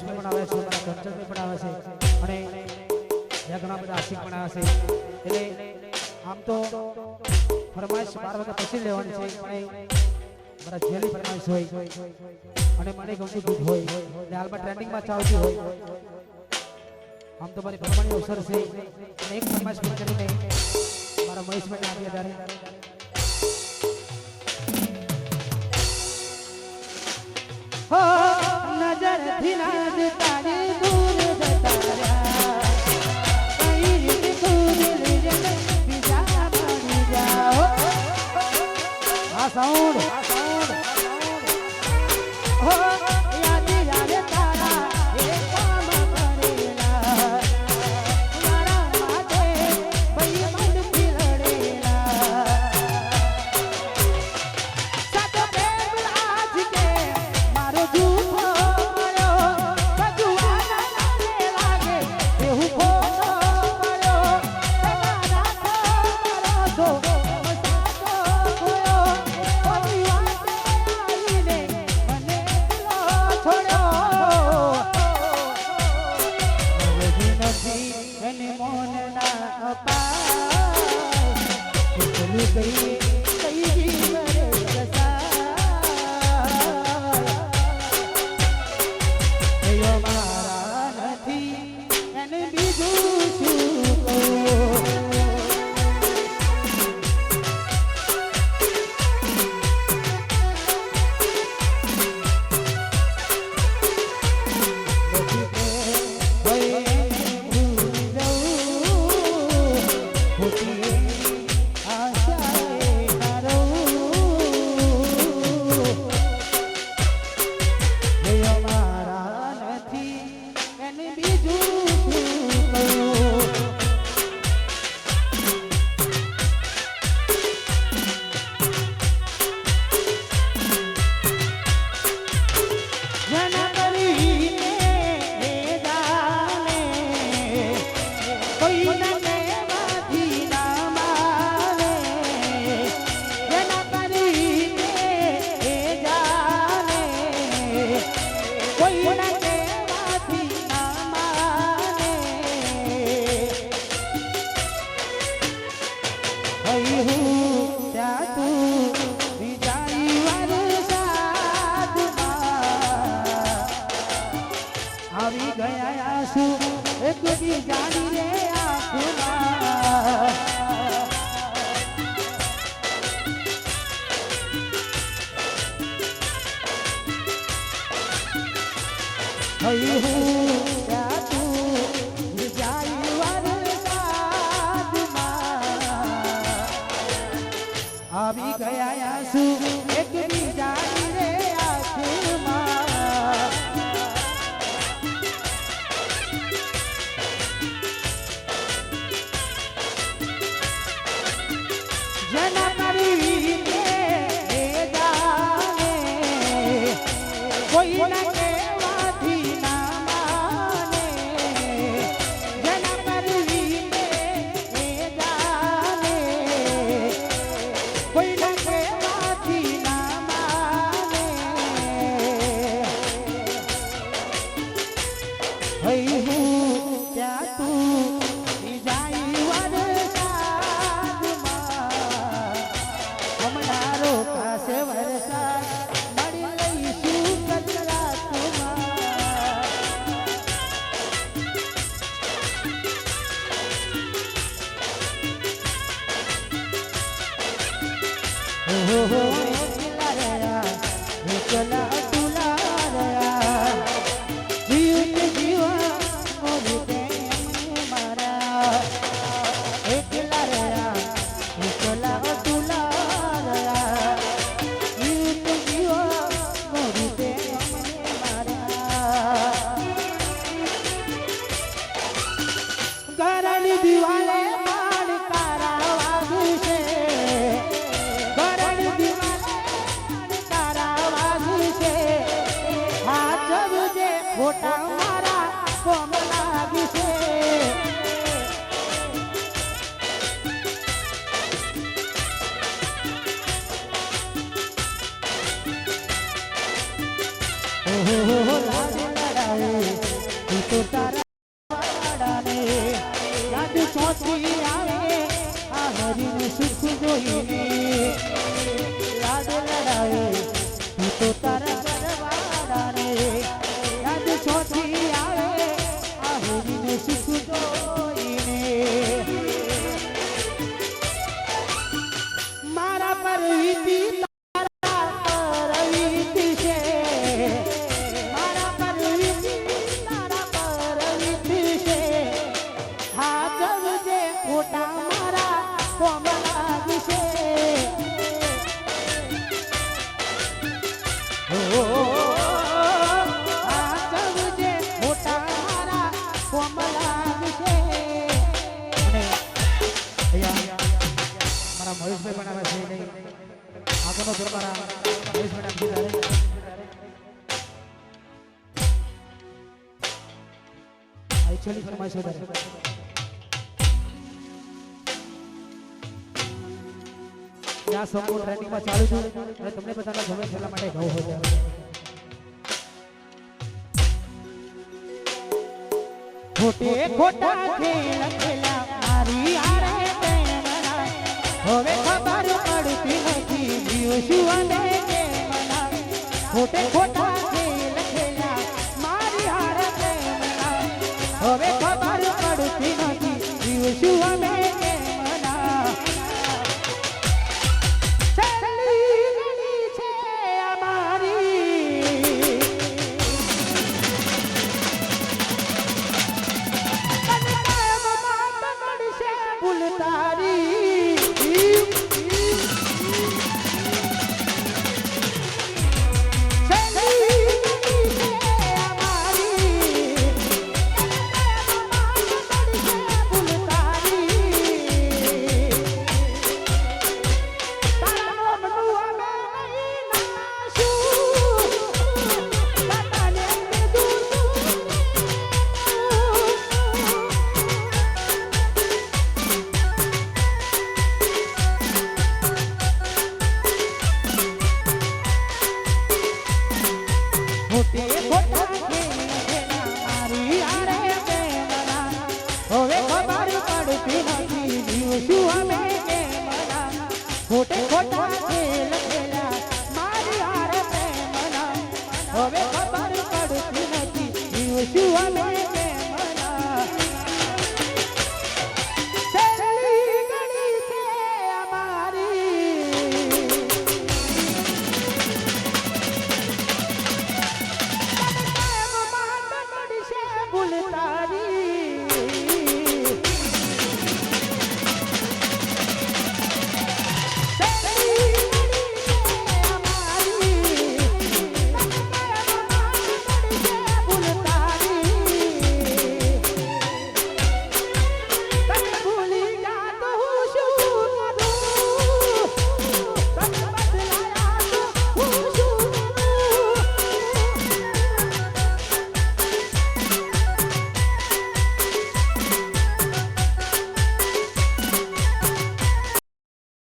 મહેશભાઈ પણ આવે છે, મારા કંચનભાઈ પણ આવે છે અને ત્યાં ઘણા બધા આશિક પણ આવે છે. એટલે આમ તો ફરમાઈશ 12 વાગ્યા પછી લેવાની છે, પણ મારા જેલી ફરમાઈશ હોય અને મને ગમતું ગીત હોય એટલે હાલમાં ટ્રેન્ડિંગમાં ચાલતી હોય. આમ તો મારી ફરમાની અવસર છે અને એક ફરમાઈશ પણ કરીને મારા મહેશભાઈને આપીએ ત્યારે हो नजर थी नाज तारे दूर जतारा कहीं रित दूर लिजन बिजा बन जाओ આ સાઉન્ડ हो याद याद तारा ये काम करेला मारा माथे भई मन फिरड़ेला साथ प्रेम आज के मारो झूठो मारो भगवान ने लागे एहू खोटो मारो तेरा मारो दो मसातो होयो परिवार आईने મને પેલો છોડ્યો હવે નથી એને મોન ના અપાય કેટલું કઈ જીવરે કસાય મારા નથી એને બીજું શું કહું આવી ગયા આંસુ એક બીજાની રે આંખમાં હઈ હું ત્યાં તું વિજાઈ વરસાદમાં આવી ગયા આંસુ એક બીજાની રે આંખમાં जना करी के जाने कोई न केवाथी ना माने जना करी के जाने कोई न केवाथी ना माने हई હું ત્યાં તું જાય हमारो कासे वरसाद मड़ी लईशू कचरा तुमार हो एकला रया एकला तुला रया जीव जीवा मोरी प्रेम मारा एकला रया एकला तुला ઘરની દિવાલે માડ તારા વાગશે ઘરની દિવાલે માડ તારા વાગશે હાથ જે ખોટા મારા કોમ લાગશે ઓહો લાજ લડાઈ 20 મિનિટ આપી તારે એકચ્યુઅલી ફરમાઈશ વધારે આ સોંગ ટ્રેન્ડિંગમાં ચાલુ છે અને તમને બધાના ગમે છે એટલા માટે ગાવું હોય છે ખોટે ખોટા ખેલ ખેલા મારી આરે પ્રેમના હવે ખબર પડતી નથી જીવ શું અને કેમના ખોટે ખોટા ખેલ ખેલા મારી આરે પ્રેમના હવે ખબર પડતી નથી જીવ શું અને કેમના છેલ્લી ઘડી છે અમારી ખોટે ખોટા